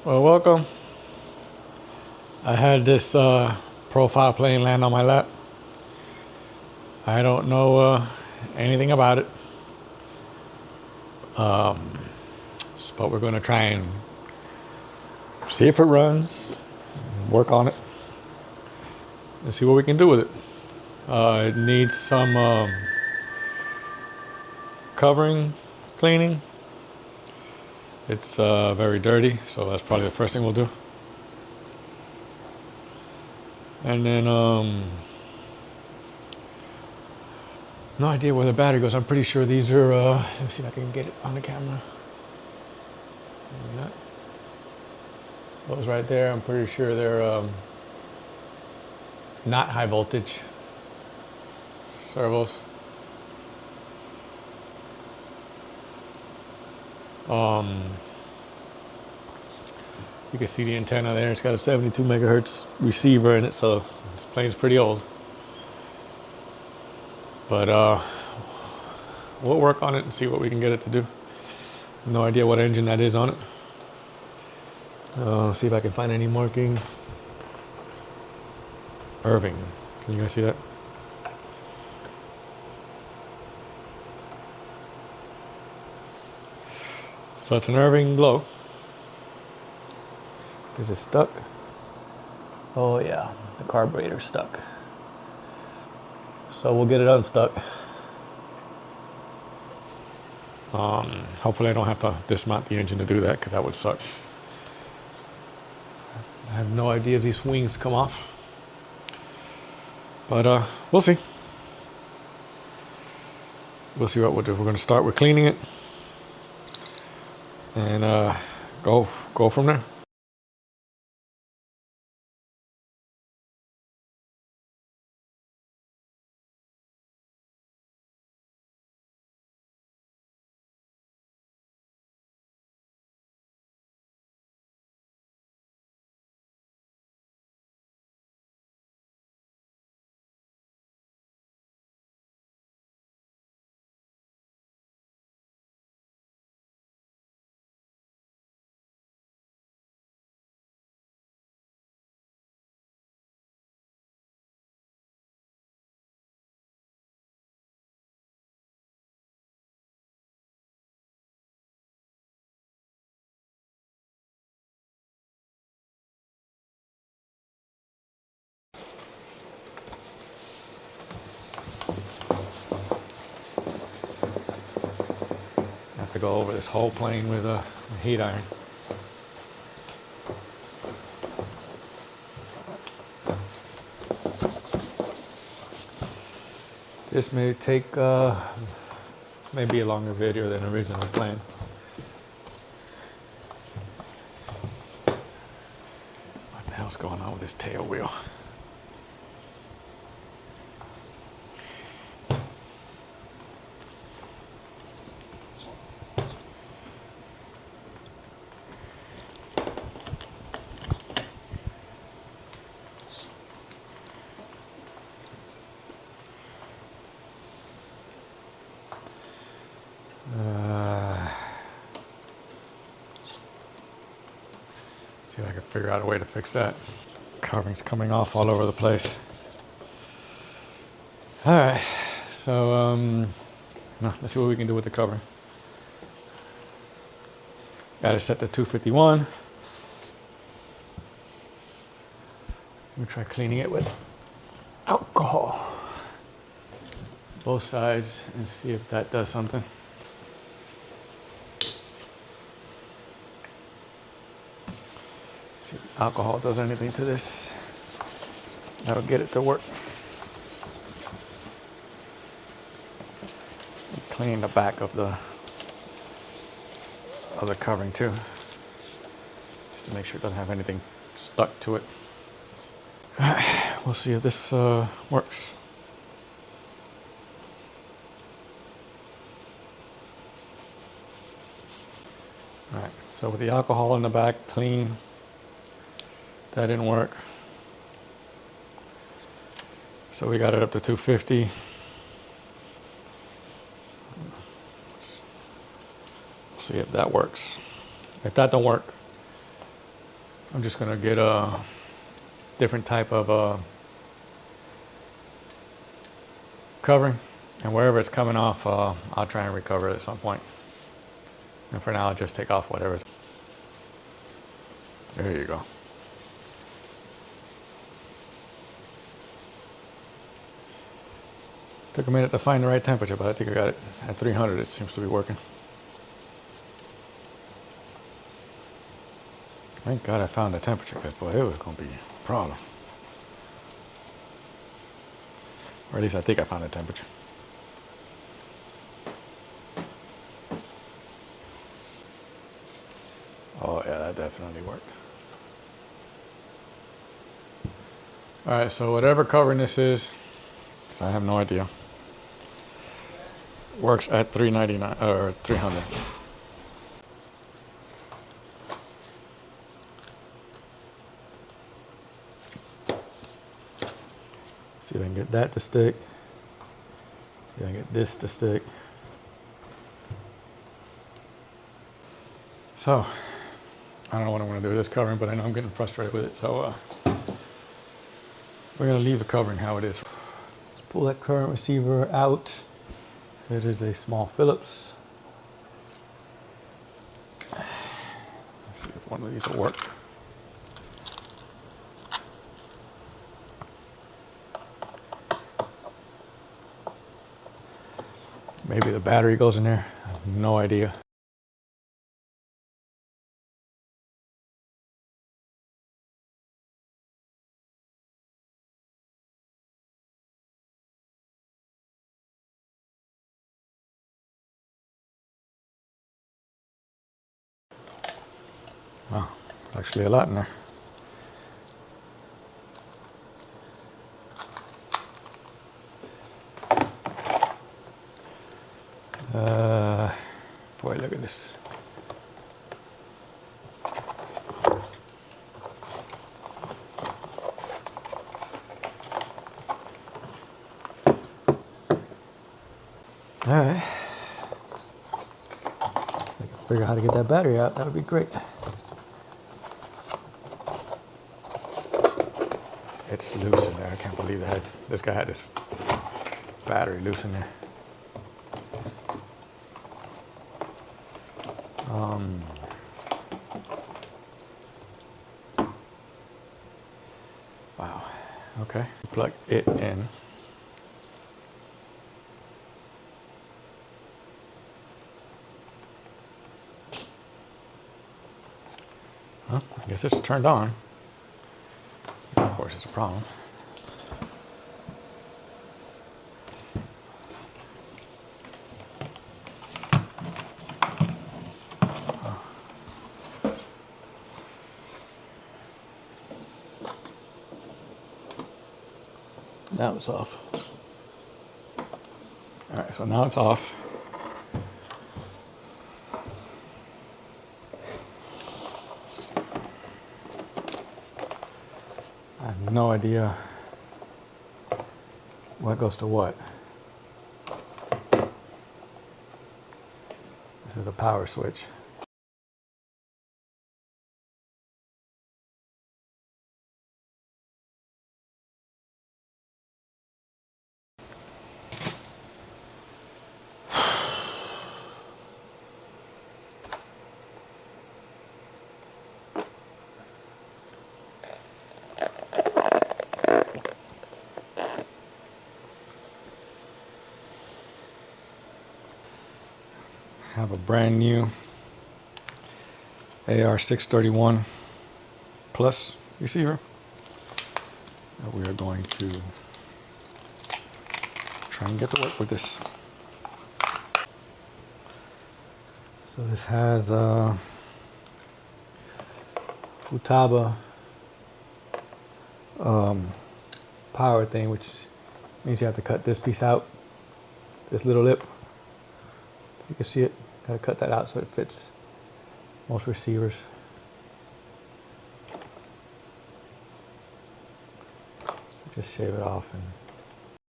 Well, welcome. I had this profile plane land on my lap. I don't know anything about it, but we're going to try and see if it runs, work on it, and see what we can do with it. It needs some covering cleaning. It's very dirty, so that's probably the first thing we'll do. And then, no idea where the battery goes. I'm pretty sure these are, let me see if I can get it on the camera. Maybe not. Those right there, I'm pretty sure they're not high voltage servos. You can see the antenna there. It's got a 72 megahertz receiver in it, so this plane's pretty old. But we'll work on it and see what we can get it to do. No idea what engine that is on it. See if I can find any markings. Irving. Can you guys see that? So it's an Irving Glow. Is it stuck? Oh yeah, the carburetor's stuck. So we'll get it unstuck. Hopefully I don't have to dismount the engine to do that, because that would suck. I have no idea if these wings come off. But we'll see. We'll see what we'll do. We're going to start with cleaning it. And go from there. I have to go over this whole plane with a heat iron. This may take maybe a longer video than originally planned. What the hell's going on with this tail wheel? See if I can figure out a way to fix that. Covering's coming off all over the place. All right, so let's see what we can do with the covering. Got it set to 251. Let me try cleaning it with alcohol. Both sides and see if that does something. See if alcohol does anything to this. That'll get it to work. Clean the back of the covering too, just to make sure it doesn't have anything stuck to it. All right, we'll see if this works. All right, so with the alcohol in the back, clean. That didn't work. So we got it up to 250. See if that works. If that don't work, I'm just gonna get a different type of covering, and wherever it's coming off, I'll try and recover it at some point. And for now, I'll just take off whatever. There you go. Took a minute to find the right temperature, but I think I got it at 300. It seems to be working. Thank God I found the temperature, because boy, it was going to be a problem. Or at least I think I found the temperature. Oh yeah, that definitely worked. All right, so whatever covering this is, because I have no idea, works at 399 or 300. See if I can get that to stick. See if I can get this to stick. So, I don't know what I'm going to do with this covering, but I know I'm getting frustrated with it. So, we're going to leave the covering how it is. Let's pull that current receiver out. It is a small Phillips. Let's see if one of these will work. Maybe the battery goes in there. I have no idea. Wow, actually a lot in there. Boy, look at this. All right. If I can figure out how to get that battery out, that would be great. It's loose in there. I can't believe that this guy had this battery loose in there. Wow. Okay. Plug it in. Well, I guess it's turned on. Of course, it's a problem. Now it's off. All right, so now it's off. I have no idea what goes to what. This is a power switch. Have a brand new AR631 Plus receiver that we are going to try and get to work with this. So this has a Futaba power thing, which means you have to cut this piece out, this little lip. You can see it. Got to cut that out so it fits most receivers. So just shave it off and